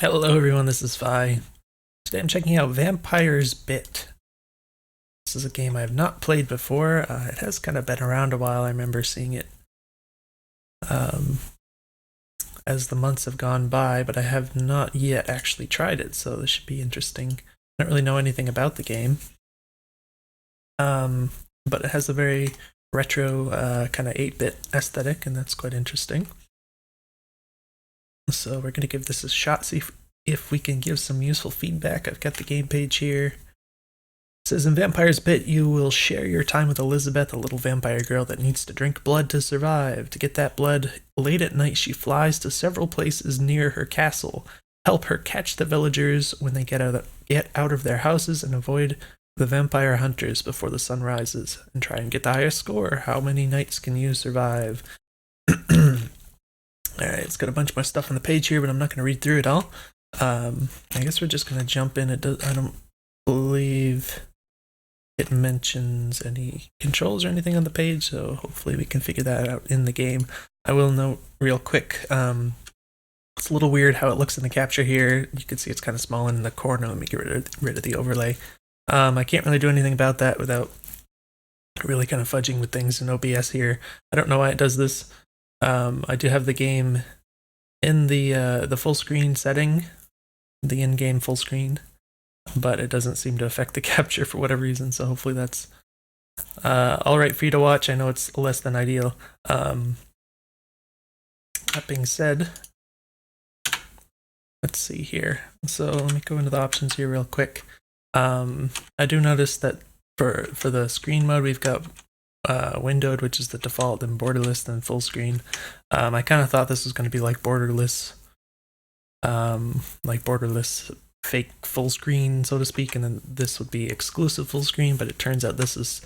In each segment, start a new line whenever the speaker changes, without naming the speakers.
Hello everyone, this is Fi. Today I'm checking out Vampire's Bit. This is a game I have not played before. It has kind of been around a while. I remember seeing it um, as the months have gone by, but I have not yet actually tried it, so this should be interesting. I don't really know anything about the game, but it has a very retro kind of 8-bit aesthetic, and that's quite interesting. So we're going to give this a shot, see if we can give some useful feedback. I've got the game page here. It says, in Vampire's Bit, you will share your time with Elizabeth, a little vampire girl that needs to drink blood to survive. To get that blood, late at night she flies to several places near her castle. Help her catch the villagers when they get out of their houses and avoid the vampire hunters before the sun rises. And try and get the highest score. How many nights can you survive? Alright, it's got a bunch more stuff on the page here, but I'm not going to read through it all. I guess we're just going to jump in. I don't believe it mentions any controls or anything on the page, so hopefully we can figure that out in the game. I will note real quick, it's a little weird how it looks in the capture here. You can see it's kind of small in the corner. Let me get rid of the overlay. I can't really do anything about that without really kind of fudging with things in OBS here. I don't know why it does this. I do have the game in the full screen setting, the in-game full screen, but it doesn't seem to affect the capture for whatever reason, so hopefully that's alright for you to watch. I know it's less than ideal. That being said, let's see here. So let me go into the options here real quick. I do notice that for the screen mode, we've got windowed, which is the default, then borderless, then full screen. I kind of thought this was going to be like borderless fake full screen, so to speak, and then this would be exclusive full screen, but it turns out this is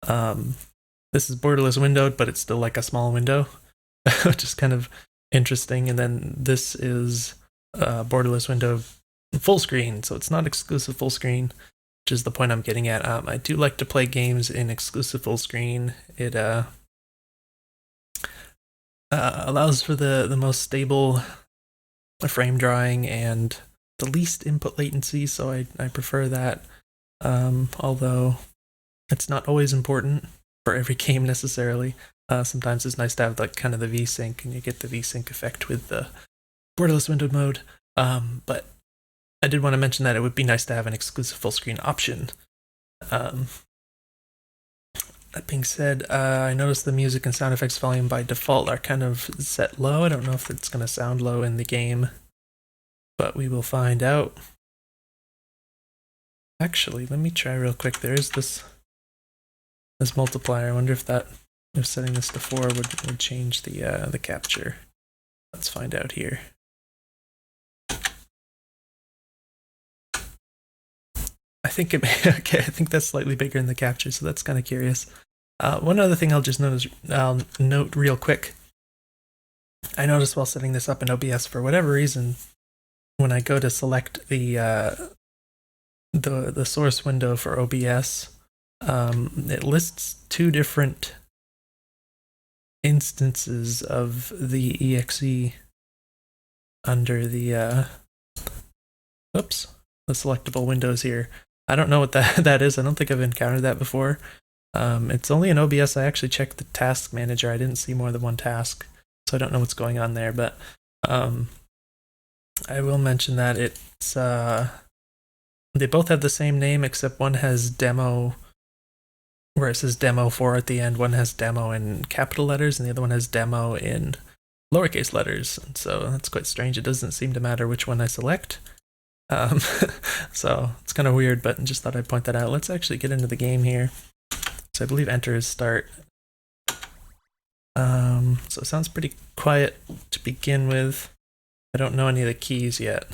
borderless windowed, but it's still like a small window, which is kind of interesting. And then this is borderless window full screen, so it's not exclusive full screen, which is the point I'm getting at. I do like to play games in exclusive full screen. It allows for the most stable frame drawing and the least input latency, so I prefer that. Although it's not always important for every game necessarily. Sometimes it's nice to have like kind of the VSync, and you get the VSync effect with the borderless window mode. But I did want to mention that it would be nice to have an exclusive full screen option. That being said, I noticed the music and sound effects volume by default are kind of set low. I don't know if it's going to sound low in the game, but we will find out. Actually, let me try real quick. There is this multiplier. I wonder if setting this to 4 would change the capture. Let's find out here. I think it may, okay, I think that's slightly bigger in the capture, so that's kind of curious. One other thing I'll note real quick. I noticed while setting this up in OBS, for whatever reason, when I go to select the source window for OBS, it lists 2 different instances of the exe under the selectable windows here. I don't know what that is. I don't think I've encountered that before. It's only in OBS. I actually checked the task manager. I didn't see more than one task, so I don't know what's going on there. But I will mention that it's they both have the same name, except one has demo, where it says demo 4 at the end. One has demo in capital letters, and the other one has demo in lowercase letters. And so that's quite strange. It doesn't seem to matter which one I select. So it's kind of weird, but just thought I'd point that out. Let's actually get into the game here. So I believe enter is start. So it sounds pretty quiet to begin with. I don't know any of the keys yet.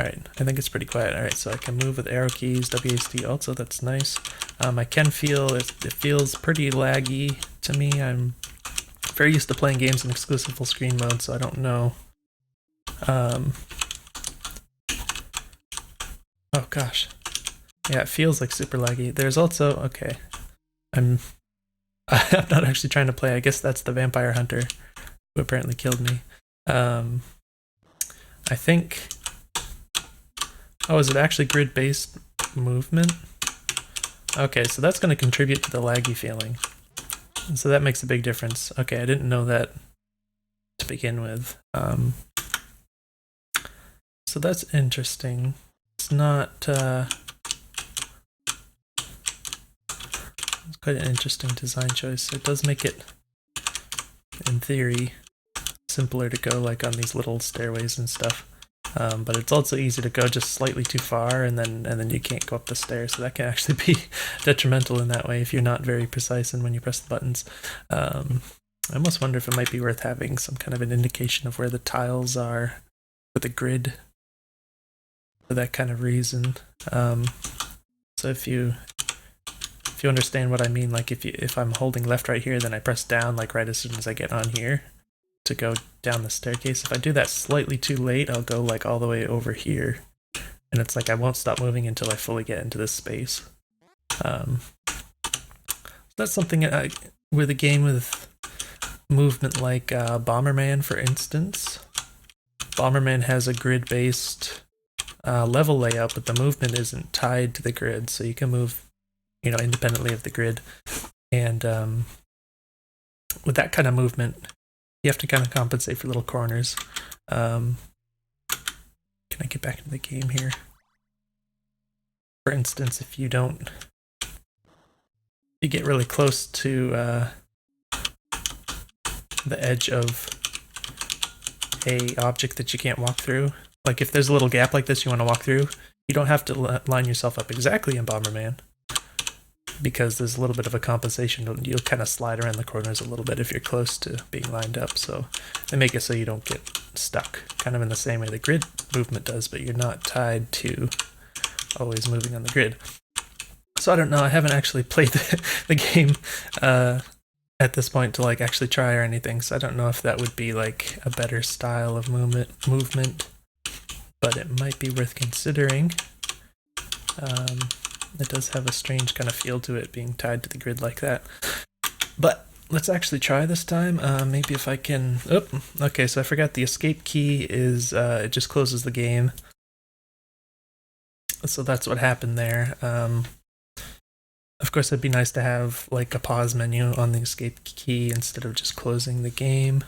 Alright, I think it's pretty quiet. Alright, so I can move with arrow keys, WASD also, that's nice. I can feel, it feels pretty laggy to me. I'm very used to playing games in exclusive full screen mode, so I don't know. Oh gosh. Yeah, it feels like super laggy. There's also, okay, I'm not actually trying to play. I guess that's the vampire hunter who apparently killed me. I think... Oh, is it actually grid-based movement? Okay, so that's going to contribute to the laggy feeling. And so that makes a big difference. Okay, I didn't know that to begin with. So that's interesting. It's not... it's quite an interesting design choice. It does make it, in theory, simpler to go like on these little stairways and stuff. But it's also easy to go just slightly too far and then you can't go up the stairs, so that can actually be detrimental in that way if you're not very precise in when you press the buttons. I almost wonder if it might be worth having some kind of an indication of where the tiles are with a grid for that kind of reason. So if you understand what I mean, like if I'm holding left right here, then I press down like right as soon as I get on here to go down the staircase. If I do that slightly too late, I'll go like all the way over here, and it's like I won't stop moving until I fully get into this space. So that's something with a game with movement like Bomberman, for instance. Bomberman has a grid-based level layout, but the movement isn't tied to the grid, so you can move, independently of the grid. And with that kind of movement, you have to kind of compensate for little corners. Can I get back into the game here? For instance, if you get really close to the edge of a object that you can't walk through, like if there's a little gap like this you want to walk through, you don't have to line yourself up exactly in Bomberman, because there's a little bit of a compensation. You'll kind of slide around the corners a little bit if you're close to being lined up, so they make it so you don't get stuck, kind of in the same way the grid movement does, but you're not tied to always moving on the grid. So I don't know, I haven't actually played the game at this point to like actually try or anything, so I don't know if that would be like a better style of movement, but it might be worth considering. It does have a strange kind of feel to it being tied to the grid like that. But let's actually try this time. Maybe if I can... Oh, okay, so I forgot the escape key is... it just closes the game. So that's what happened there. Of course, it'd be nice to have like a pause menu on the escape key instead of just closing the game.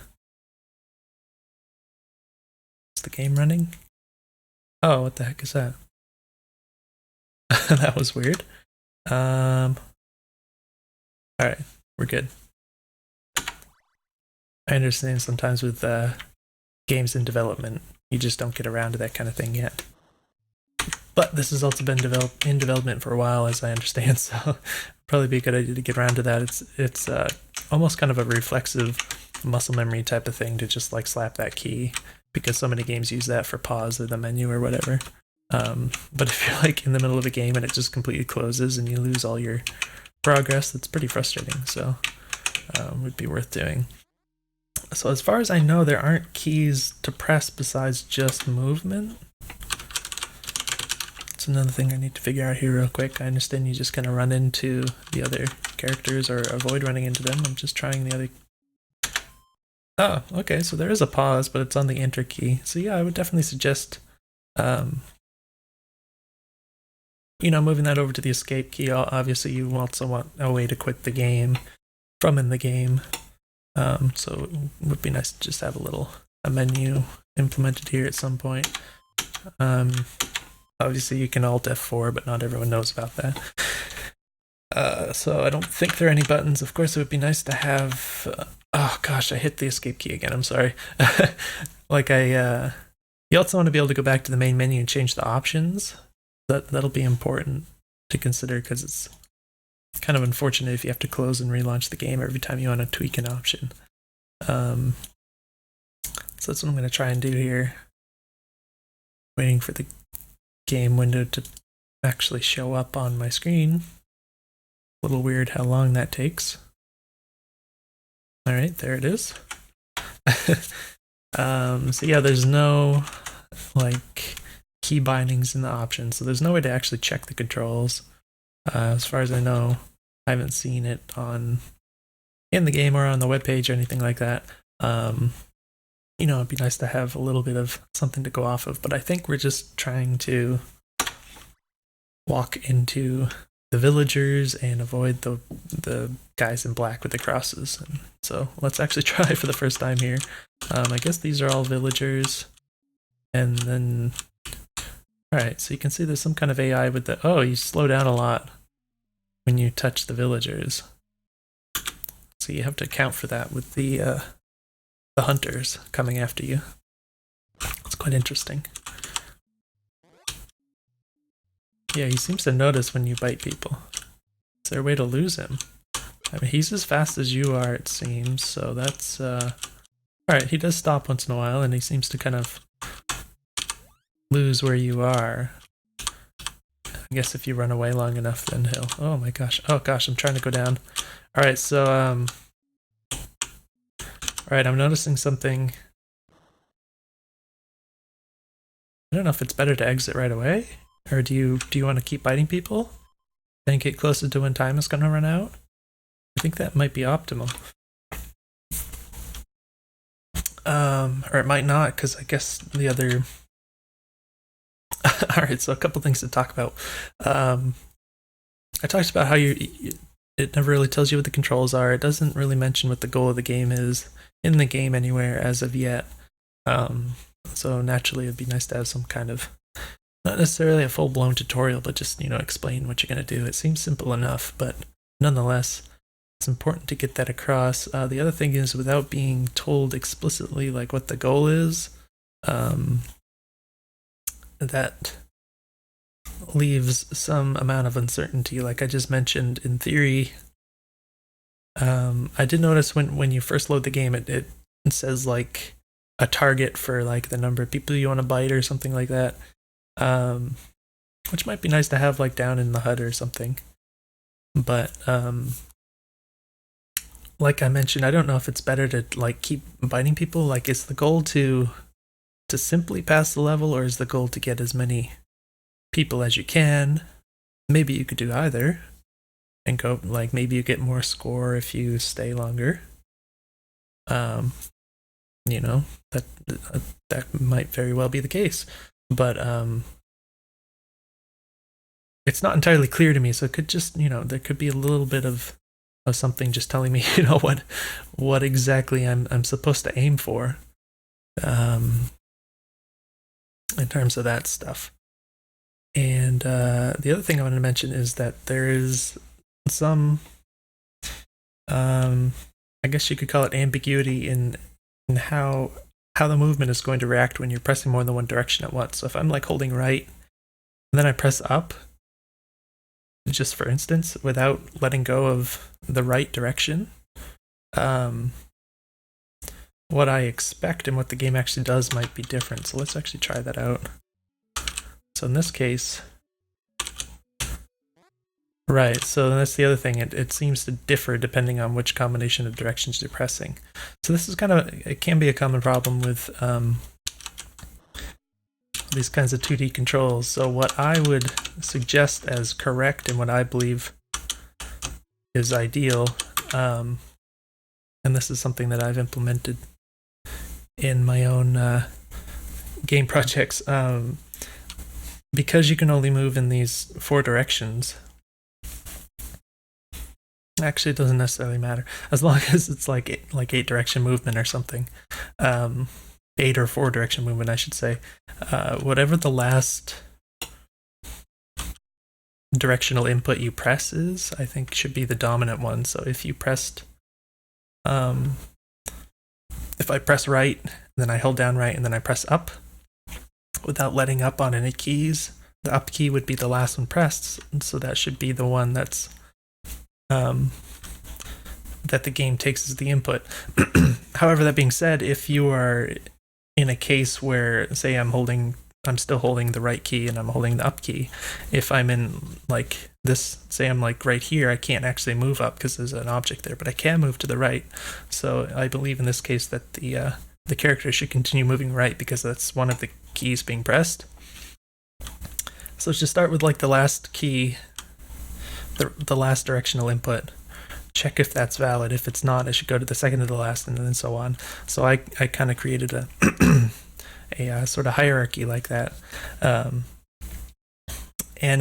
Is the game running? Oh, what the heck is that? That was weird. Alright, we're good. I understand sometimes with games in development, you just don't get around to that kind of thing yet. But this has also been in development for a while, as I understand, so probably be a good idea to get around to that. It's almost kind of a reflexive muscle memory type of thing to just like slap that key, because so many games use that for pause or the menu or whatever. But if you're like in the middle of a game and it just completely closes and you lose all your progress, that's pretty frustrating, so would be worth doing. So as far as I know, there aren't keys to press besides just movement. That's another thing I need to figure out here real quick. I understand you just kind of run into the other characters or avoid running into them. I'm just trying the other... Oh, okay, so there is a pause, but it's on the enter key. So yeah, I would definitely suggest moving that over to the escape key. Obviously, you also want a way to quit the game from in the game. So it would be nice to just have a menu implemented here at some point. Obviously, you can Alt F4, but not everyone knows about that. So I don't think there are any buttons. Of course, it would be nice to have... oh gosh, I hit the escape key again. I'm sorry. You also want to be able to go back to the main menu and change the options. That'll be important to consider, because it's kind of unfortunate if you have to close and relaunch the game every time you want to tweak an option. So that's what I'm going to try and do here. Waiting for the game window to actually show up on my screen. A little weird how long that takes. Alright, there it is. So yeah, there's no like key bindings in the options, so there's no way to actually check the controls. As far as I know, I haven't seen it in the game or on the webpage or anything like that. you know, it'd be nice to have a little bit of something to go off of, but I think we're just trying to walk into the villagers and avoid the guys in black with the crosses. And so let's actually try for the first time here. I guess these are all villagers. And then, alright, so you can see there's some kind of AI with the, oh, you slow down a lot when you touch the villagers. So you have to account for that with the hunters coming after you. It's quite interesting. Yeah, he seems to notice when you bite people. Is there a way to lose him? I mean, he's as fast as you are, it seems, so that's, alright, he does stop once in a while, and he seems to kind of lose where you are. I guess if you run away long enough, then he'll... Oh my gosh. Oh gosh, I'm trying to go down. Alright, so, alright, I'm noticing something. I don't know if it's better to exit right away, or do you want to keep biting people and get closer to when time is going to run out? I think that might be optimal. Or it might not, because I guess the other... Alright, so a couple things to talk about. I talked about how it never really tells you what the controls are. It doesn't really mention what the goal of the game is in the game anywhere as of yet. So naturally it'd be nice to have some kind of, not necessarily a full-blown tutorial, but just, you know, explain what you're going to do. It seems simple enough, but nonetheless, it's important to get that across. The other thing is, without being told explicitly like what the goal is, that leaves some amount of uncertainty. Like I just mentioned, in theory, I did notice when you first load the game, it says like a target for like the number of people you want to bite or something like that, which might be nice to have like down in the HUD or something. But like I mentioned, I don't know if it's better to like keep biting people. Like, is the goal to simply pass the level, or is the goal to get as many people as you can? Maybe you could do either and go, like, maybe you get more score if you stay longer. You know, that might very well be the case, but it's not entirely clear to me, so it could just, you know, there could be a little bit of something just telling me, you know, what exactly I'm supposed to aim for in terms of that stuff. And the other thing I wanted to mention is that there is some, I guess you could call it ambiguity in how the movement is going to react when you're pressing more than one direction at once. So if I'm like holding right and then I press up, just for instance, without letting go of the right direction, what I expect and what the game actually does might be different. So let's actually try that out. So in this case, right, so that's the other thing, it seems to differ depending on which combination of directions you're pressing. So this is kind of, it can be a common problem with these kinds of 2D controls. So what I would suggest as correct and what I believe is ideal, and this is something that I've implemented in my own game projects, because you can only move in these 4 directions. Actually, it doesn't necessarily matter, as long as it's like 8 direction movement or something. 8 or 4 direction movement, I should say. Whatever the last directional input you press is, I think should be the dominant one. So if you pressed, if I press right, then I hold down right, and then I press up without letting up on any keys, the up key would be the last one pressed, and so that should be the one that's that the game takes as the input. However, that being said, if you are in a case where, say, I'm still holding the right key and I'm holding the up key, if I'm in like this, say I'm like right here, I can't actually move up because there's an object there, but I can move to the right. So I believe in this case that the character should continue moving right because that's one of the keys being pressed. So let's just start with like the last key, the last directional input. check if that's valid. If it's not, I should go to the second to the last, and then so on. So I kind of created a sort of hierarchy like that. And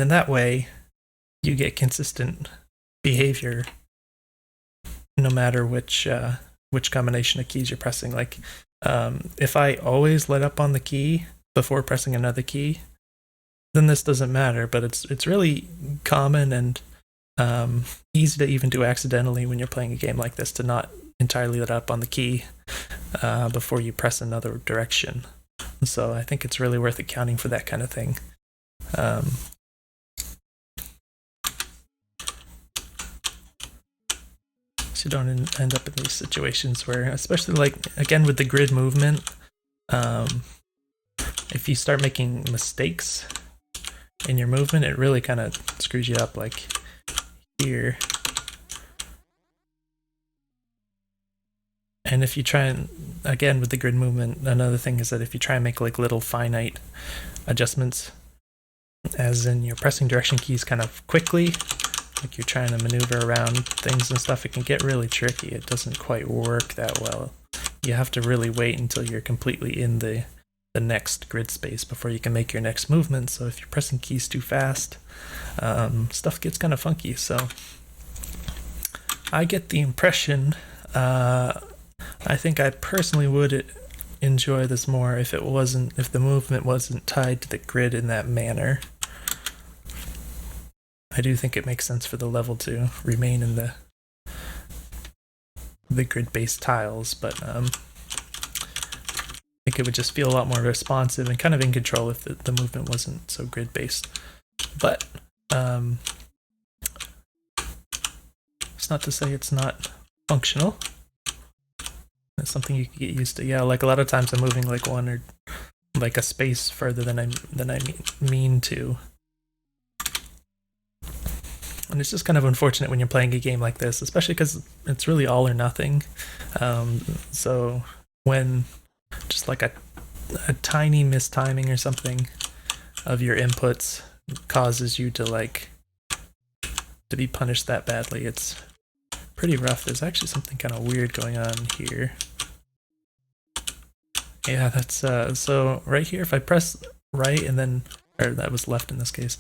in that way, you get consistent behavior no matter which combination of keys you're pressing. Like, if I always let up on the key before pressing another key, then this doesn't matter. But it's really common and easy to even do accidentally when you're playing a game like this, to not entirely let up on the key before you press another direction. So I think it's really worth accounting for that kind of thing. So you don't end up in these situations where, especially like, again, with the grid movement, if you start making mistakes in your movement, it really kind of screws you up. Like here. And if you try and, again, with the grid movement, another thing is that if you try and make like little finite adjustments, as in you're pressing direction keys kind of quickly, like you're trying to maneuver around things and stuff, it can get really tricky. It doesn't quite work that well. You have to really wait until you're completely in the next grid space before you can make your next movement. So if you're pressing keys too fast, stuff gets kind of funky. So I get the impression, I think I personally would enjoy this more if the movement wasn't tied to the grid in that manner. I do think it makes sense for the level to remain in the grid-based tiles, but I think it would just feel a lot more responsive and kind of in control if the movement wasn't so grid-based. But it's not to say it's not functional. It's something you can get used to. Yeah, like a lot of times I'm moving like one or like a space further than I mean to. And it's just kind of unfortunate when you're playing a game like this, especially because it's really all or nothing. So when just like a tiny mistiming or something of your inputs causes you to be punished that badly, it's pretty rough. There's actually something kind of weird going on here. Yeah, that's so right here, if I press right and then, or that was left in this case.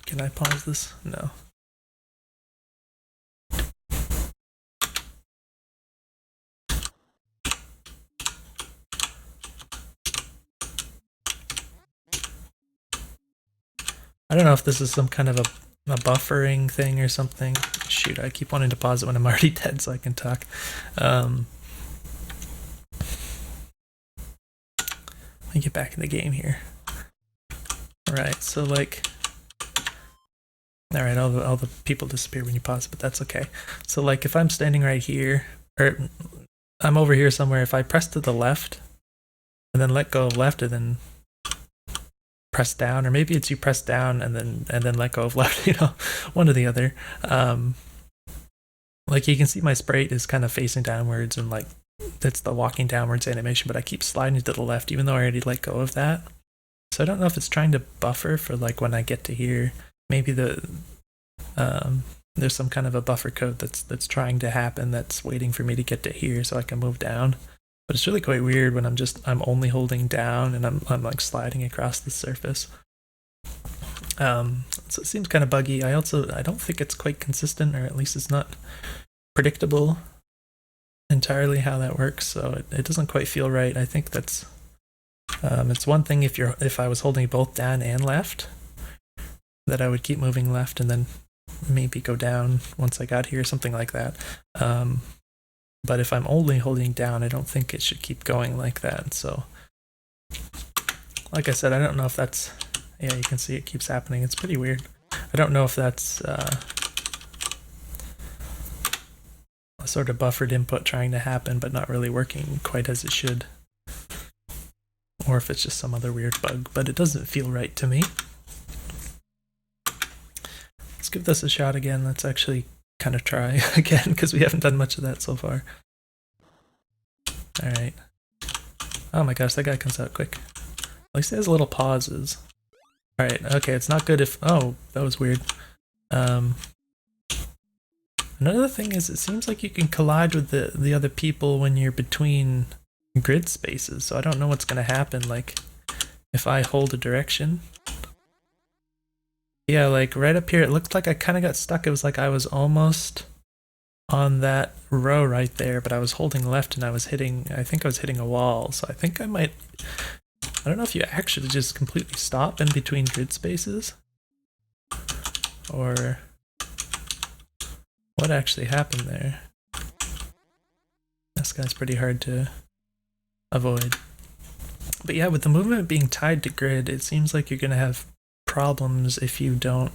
Can I pause this? No. I don't know if this is some kind of a buffering thing or something. Shoot, I keep wanting to pause it when I'm already dead so I can talk. Let me get back in the game here. Alright, so like... Alright, all the people disappear when you pause, but that's okay. So like if I'm standing right here, or I'm over here somewhere, if I press to the left, and then let go of left, and then press down, or maybe it's you press down and then let go of left, one or the other. Like you can see my sprite is kind of facing downwards, and like that's the walking downwards animation, but I keep sliding to the left even though I already let go of that. So I don't know if it's trying to buffer for like when I get to here. Maybe there's some kind of a buffer code that's trying to happen, that's waiting for me to get to here so I can move down. But it's really quite weird when I'm only holding down and I'm like sliding across the surface. So it seems kind of buggy. I don't think it's quite consistent, or at least it's not predictable entirely how that works. So it doesn't quite feel right. I think that's it's one thing if I was holding both down and left, that I would keep moving left and then maybe go down once I got here, something like that. But if I'm only holding down, I don't think it should keep going like that. So, like I said, I don't know if that's... Yeah, you can see it keeps happening. It's pretty weird. I don't know if that's a sort of buffered input trying to happen, but not really working quite as it should. Or if it's just some other weird bug, but it doesn't feel right to me. Let's give this a shot again. Let's actually kind of try again, because we haven't done much of that so far. Alright. Oh my gosh, that guy comes out quick. At least he has little pauses. Alright, okay, it's not good if... Oh, that was weird. Another thing is, it seems like you can collide with the other people when you're between grid spaces, so I don't know what's going to happen, like, if I hold a direction. Yeah, like, right up here, it looked like I kind of got stuck. It was like I was almost on that row right there, but I was holding left and I think I was hitting a wall, so I think I don't know if you actually just completely stop in between grid spaces, or what actually happened there. This guy's pretty hard to avoid. But yeah, with the movement being tied to grid, it seems like you're going to have problems if you don't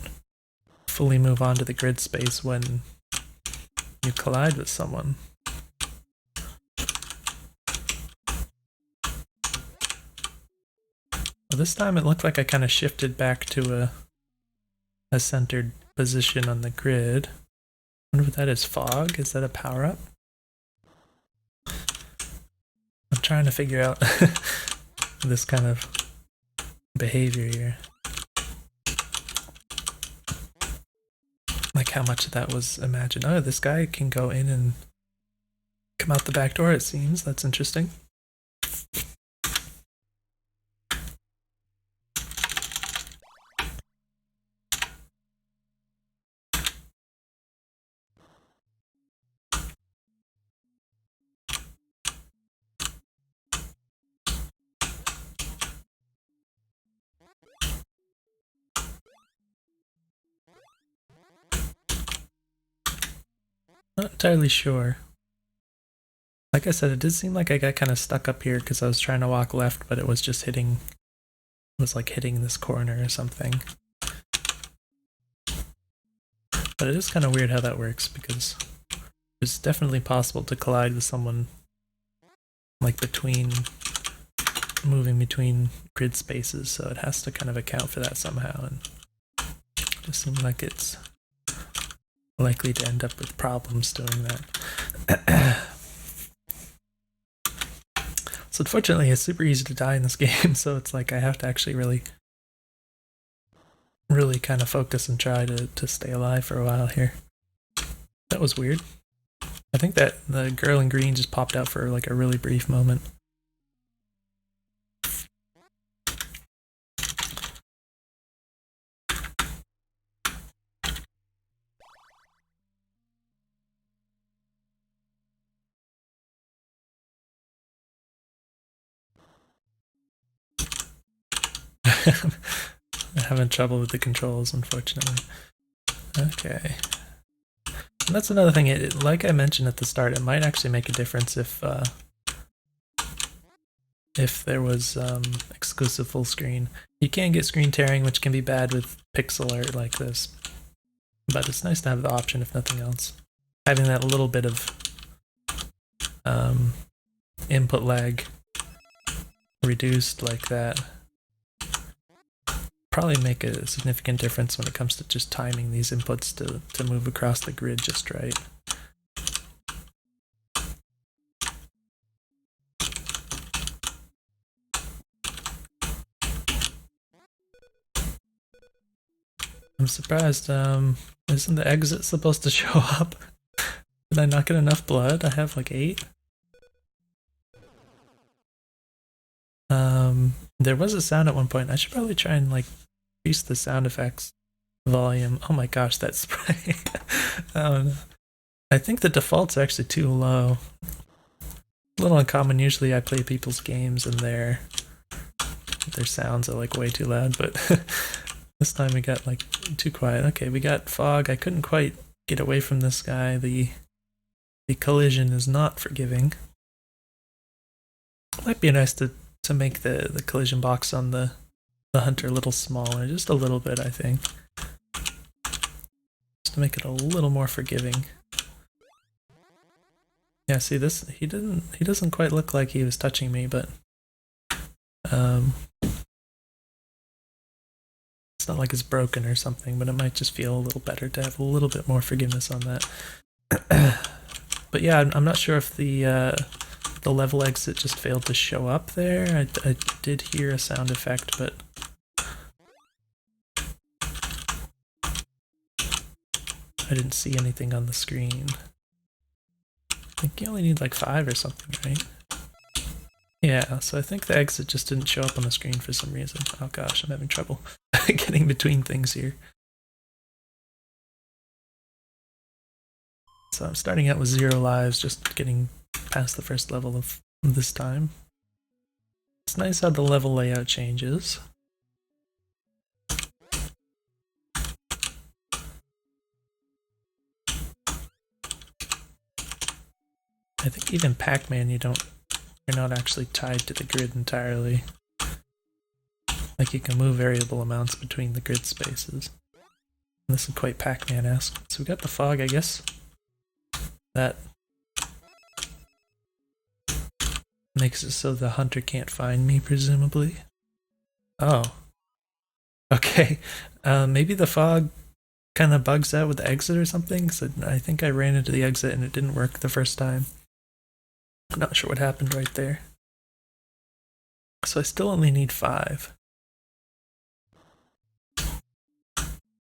fully move onto the grid space when you collide with someone. Well, this time it looked like I kind of shifted back to a centered position on the grid. I wonder what that is. Fog? Is that a power-up? I'm trying to figure out this kind of behavior here. Like how much of that was imagined. Oh, this guy can go in and come out the back door, it seems. That's interesting. Not entirely sure. Like I said, it did seem like I got kind of stuck up here because I was trying to walk left, but it was just hitting this corner or something. But it is kind of weird how that works, because it's definitely possible to collide with someone like moving between grid spaces, so it has to kind of account for that somehow, and it just seems like it's likely to end up with problems doing that. So unfortunately, it's super easy to die in this game, so it's like I have to actually really kind of focus and try to stay alive for a while here. That was weird. I think that the girl in green just popped out for like a really brief moment. I'm having trouble with the controls, unfortunately. Okay. And that's another thing, like I mentioned at the start, it might actually make a difference if there was exclusive full screen. You can get screen tearing, which can be bad with pixel art like this, but it's nice to have the option if nothing else. Having that little bit of input lag reduced like that probably make a significant difference when it comes to just timing these inputs to move across the grid just right. I'm surprised, isn't the exit supposed to show up? Did I not get enough blood? I have like 8. There was a sound at one point. I should probably try and like increase the sound effects volume. Oh my gosh, that spray. I think the default's actually too low. A little uncommon. Usually I play people's games and their sounds are like way too loud, but this time we got like too quiet. Okay, we got fog. I couldn't quite get away from this guy. The collision is not forgiving. Might be nice to make the collision box on the hunter a little smaller, just a little bit, I think. Just to make it a little more forgiving. Yeah, see this, he doesn't quite look like he was touching me, but it's not like it's broken or something, but it might just feel a little better to have a little bit more forgiveness on that. But yeah, I'm not sure if the level exit just failed to show up there. I did hear a sound effect, but I didn't see anything on the screen. I think you only need like 5 or something, right? Yeah, so I think the exit just didn't show up on the screen for some reason. Oh gosh, I'm having trouble getting between things here. So I'm starting out with 0 lives, just getting past the first level of this time. It's nice how the level layout changes. I think even Pac-Man you're not actually tied to the grid entirely. Like you can move variable amounts between the grid spaces. And this is quite Pac-Man-esque. So we got the fog, I guess. That makes it so the hunter can't find me, presumably. Oh. Okay. Maybe the fog kind of bugs out with the exit or something. So I think I ran into the exit and it didn't work the first time. I'm not sure what happened right there. So I still only need 5.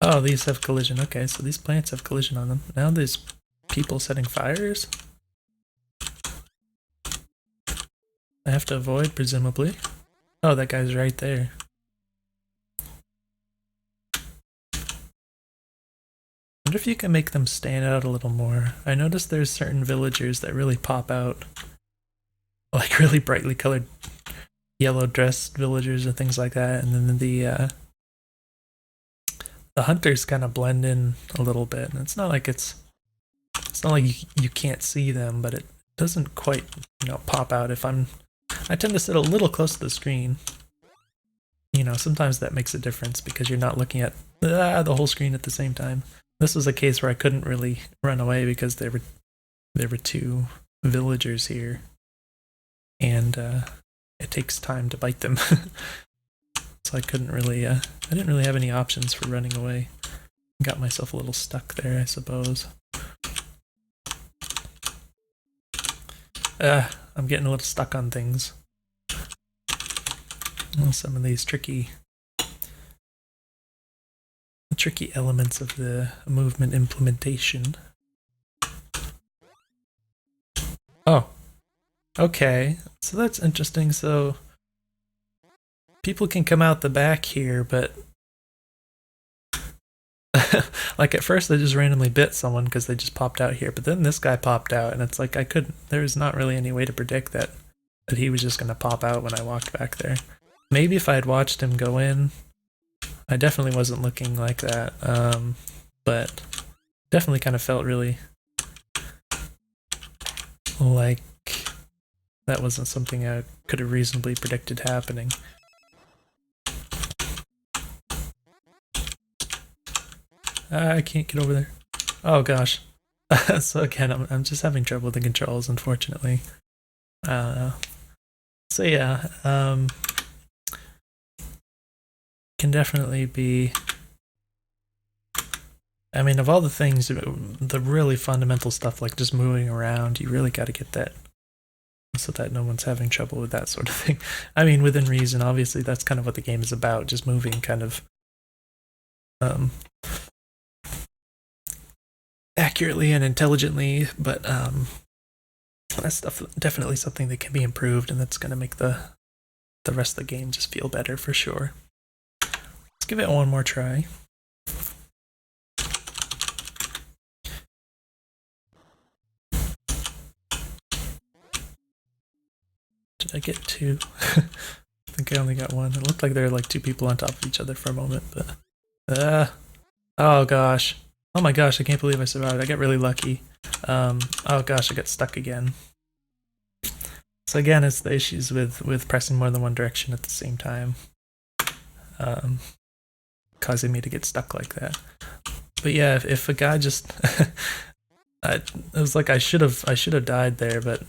Oh, these have collision. Okay, so these plants have collision on them. Now there's people setting fires. I have to avoid, presumably. Oh, that guy's right there. I wonder if you can make them stand out a little more. I noticed there's certain villagers that really pop out. Like really brightly colored yellow dressed villagers and things like that. And then the hunters kind of blend in a little bit. And it's not like you can't see them, but it doesn't quite, pop out if I tend to sit a little close to the screen. Sometimes that makes a difference because you're not looking at the whole screen at the same time. This was a case where I couldn't really run away because there were 2 villagers here, and it takes time to bite them. So I couldn't really, I didn't really have any options for running away. Got myself a little stuck there, I suppose. I'm getting a little stuck on things. Well, some of these tricky elements of the movement implementation. Oh, okay. So that's interesting. So people can come out the back here, but like at first I just randomly bit someone because they just popped out here, but then this guy popped out and it's like there's not really any way to predict that he was just going to pop out when I walked back there. Maybe if I had watched him go in, I definitely wasn't looking like that, but definitely kind of felt really like that wasn't something I could have reasonably predicted happening. I can't get over there. Oh gosh. So again, I'm just having trouble with the controls, unfortunately. So yeah, can definitely be. I mean, of all the things, the really fundamental stuff like just moving around, you really got to get that so that no one's having trouble with that sort of thing. I mean, within reason, obviously, that's kind of what the game is about, just moving kind of accurately and intelligently, but that's stuff definitely something that can be improved, and that's going to make the rest of the game just feel better for sure. Let's give it one more try. Did I get 2? I think I only got 1. It looked like there were like 2 people on top of each other for a moment, but oh gosh. Oh my gosh, I can't believe I survived. I got really lucky. Oh gosh, I got stuck again. So again, it's the issues with pressing more than one direction at the same time, causing me to get stuck like that. But yeah, if a guy just, it was like I should have died there, but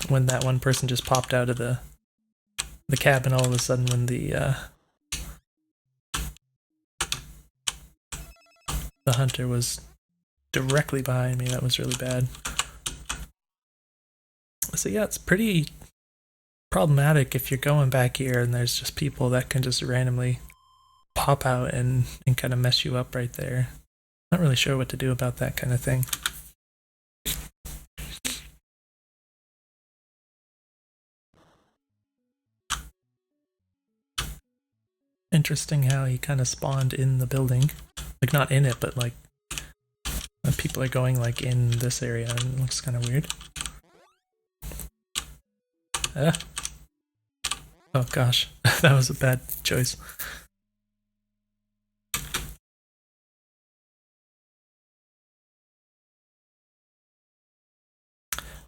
when that one person just popped out of the cabin all of a sudden when the hunter was directly behind me, that was really bad. So yeah, it's pretty problematic if you're going back here and there's just people that can just randomly pop out and kind of mess you up right there. Not really sure what to do about that kind of thing. Interesting how he kind of spawned in the building. Like, not in it, but like people are going like in this area, and it looks kind of weird. Oh gosh, that was a bad choice.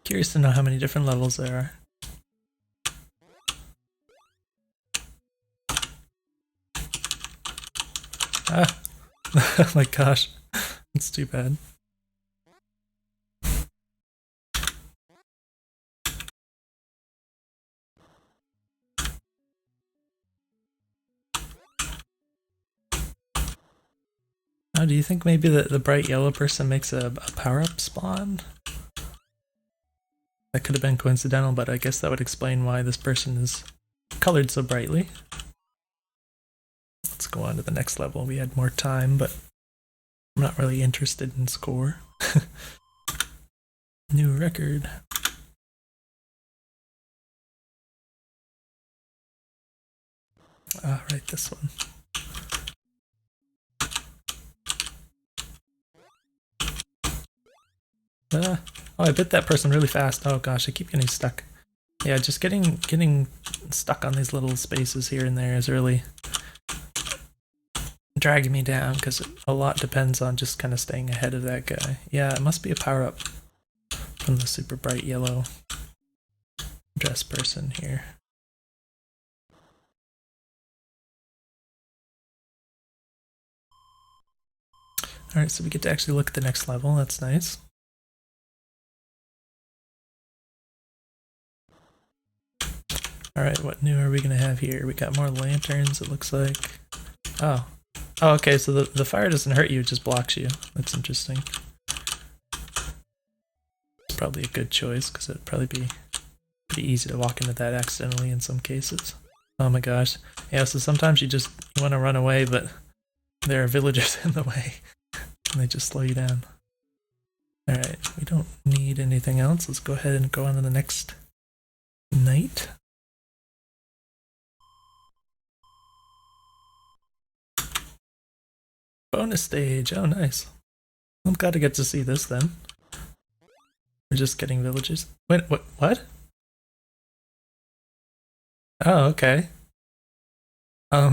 Curious to know how many different levels there are. Ah, oh my gosh, it's too bad. Oh, do you think maybe the bright yellow person makes a power-up spawn? That could have been coincidental, but I guess that would explain why this person is colored so brightly. Let's go on to the next level. We had more time, but I'm not really interested in score. New record. Right, this one. Oh, I bit that person really fast. Oh gosh, I keep getting stuck. Yeah, just getting stuck on these little spaces here and there is really dragging me down, because a lot depends on just kind of staying ahead of that guy. Yeah, it must be a power-up from the super bright yellow dress person here. Alright, so we get to actually look at the next level. That's nice. Alright, what new are we going to have here? We got more lanterns, it looks like. Oh. Oh, okay, so the fire doesn't hurt you, it just blocks you. That's interesting. It's probably a good choice, because it'd probably be pretty easy to walk into that accidentally in some cases. Oh my gosh. Yeah, so sometimes you want to run away, but there are villagers in the way, and they just slow you down. Alright, we don't need anything else. Let's go ahead and go on to the next night. Bonus stage. Oh, nice. I'm glad to get to see this then. We're just getting villagers. Wait, what? Oh, okay. I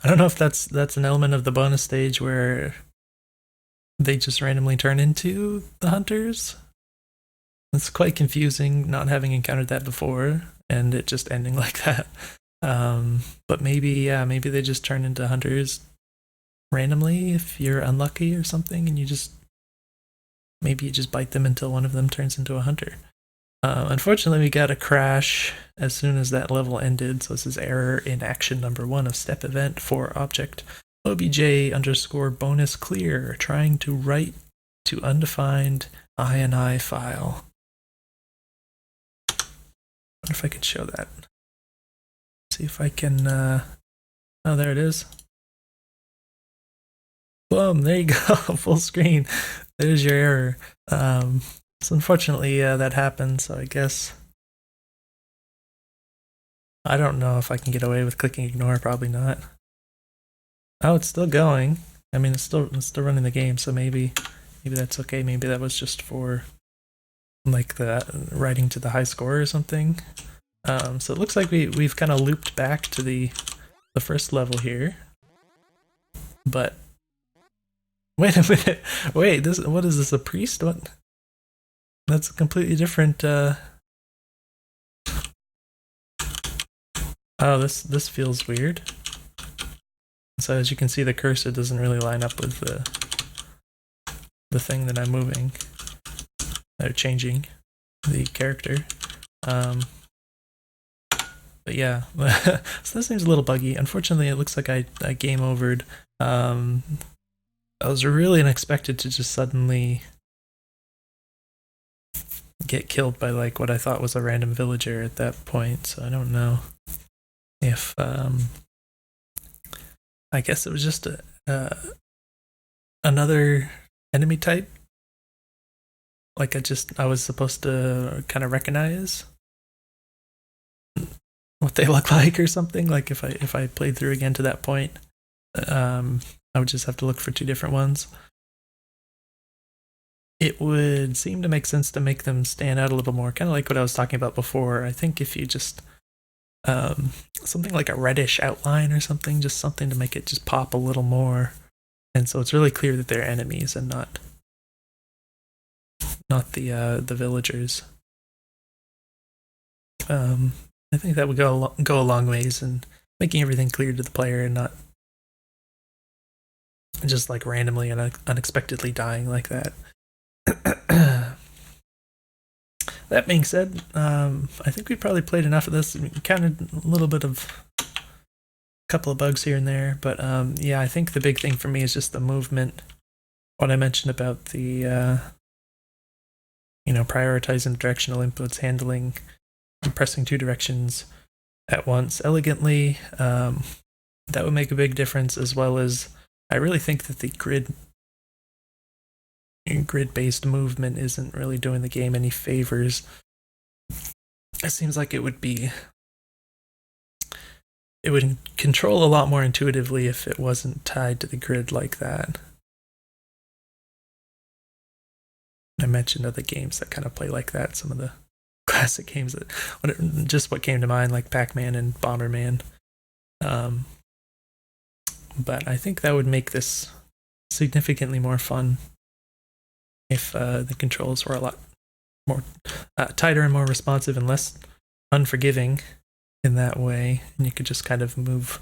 don't know if that's an element of the bonus stage where they just randomly turn into the hunters. It's quite confusing not having encountered that before, and it just ending like that. But maybe, yeah, maybe they just turn into hunters randomly if you're unlucky or something, and maybe you just bite them until one of them turns into a hunter. Unfortunately, we got a crash as soon as that level ended, so this is error in action number 1 of step event for object obj_bonus clear, trying to write to undefined ini file. I wonder if I can show that. See if I can, oh, there it is. Boom, there you go, full screen. There's your error. So unfortunately, that happened, so I guess I don't know if I can get away with clicking ignore, probably not. Oh, it's still going. I mean, it's still running the game, so maybe that's okay. Maybe that was just for like the writing to the high score or something. So it looks like we've kind of looped back to the first level here. But wait a minute. Wait, what is this, a priest? What? That's a completely different oh, this feels weird. So as you can see, the cursor doesn't really line up with the thing that I'm moving. They're changing the character. But yeah, so this seems a little buggy. Unfortunately, it looks like I game overed. I was really unexpected to just suddenly get killed by like what I thought was a random villager at that point, so I don't know if I guess it was just another enemy type, like I was supposed to kind of recognize what they look like or something. Like if I played through again to that point, I would just have to look for two different ones. It would seem to make sense to make them stand out a little more, kind of like what I was talking about before. I think if you just something like a reddish outline or something, just something to make it just pop a little more, and so it's really clear that they're enemies and not the villagers. I think that would go a long ways in making everything clear to the player and not just like randomly and unexpectedly dying like that. That being said, I think we probably played enough of this. We counted a little bit of a couple of bugs here and there, but yeah, I think the big thing for me is just the movement. What I mentioned about the prioritizing directional inputs, handling and pressing two directions at once elegantly. That would make a big difference, as well as I really think that the grid-based movement isn't really doing the game any favors. It seems like it would control a lot more intuitively if it wasn't tied to the grid like that. I mentioned other games that kind of play like that, some of the classic games that just what came to mind, like Pac-Man and Bomberman. But I think that would make this significantly more fun if the controls were a lot more tighter and more responsive and less unforgiving in that way, and you could just kind of move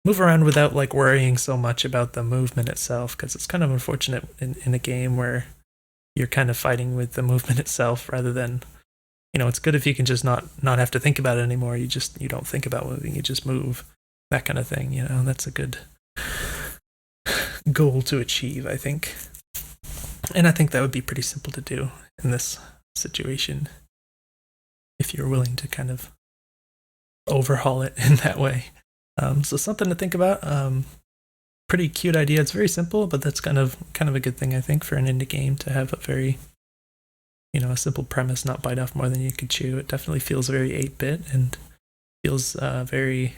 around without like worrying so much about the movement itself, because it's kind of unfortunate in a game where you're kind of fighting with the movement itself rather than, it's good if you can just not have to think about it anymore. You don't think about moving, you just move, that kind of thing. That's a good goal to achieve, I think. And I think that would be pretty simple to do in this situation if you're willing to kind of overhaul it in that way. So something to think about. Pretty cute idea. It's very simple, but that's kind of a good thing, I think, for an indie game to have a very, a simple premise, not bite off more than you could chew. It definitely feels very 8-bit and feels very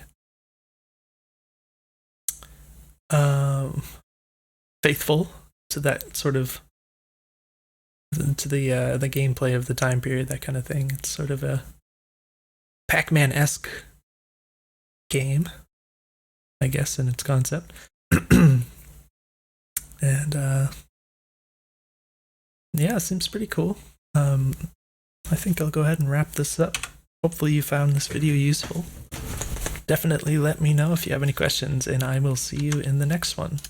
faithful to that sort of to the gameplay of the time period, that kind of thing. It's sort of a Pac-Man-esque game, I guess, in its concept. And yeah, it seems pretty cool. I think I'll go ahead and wrap this up. Hopefully you found this video useful. Definitely let me know if you have any questions, and I will see you in the next one.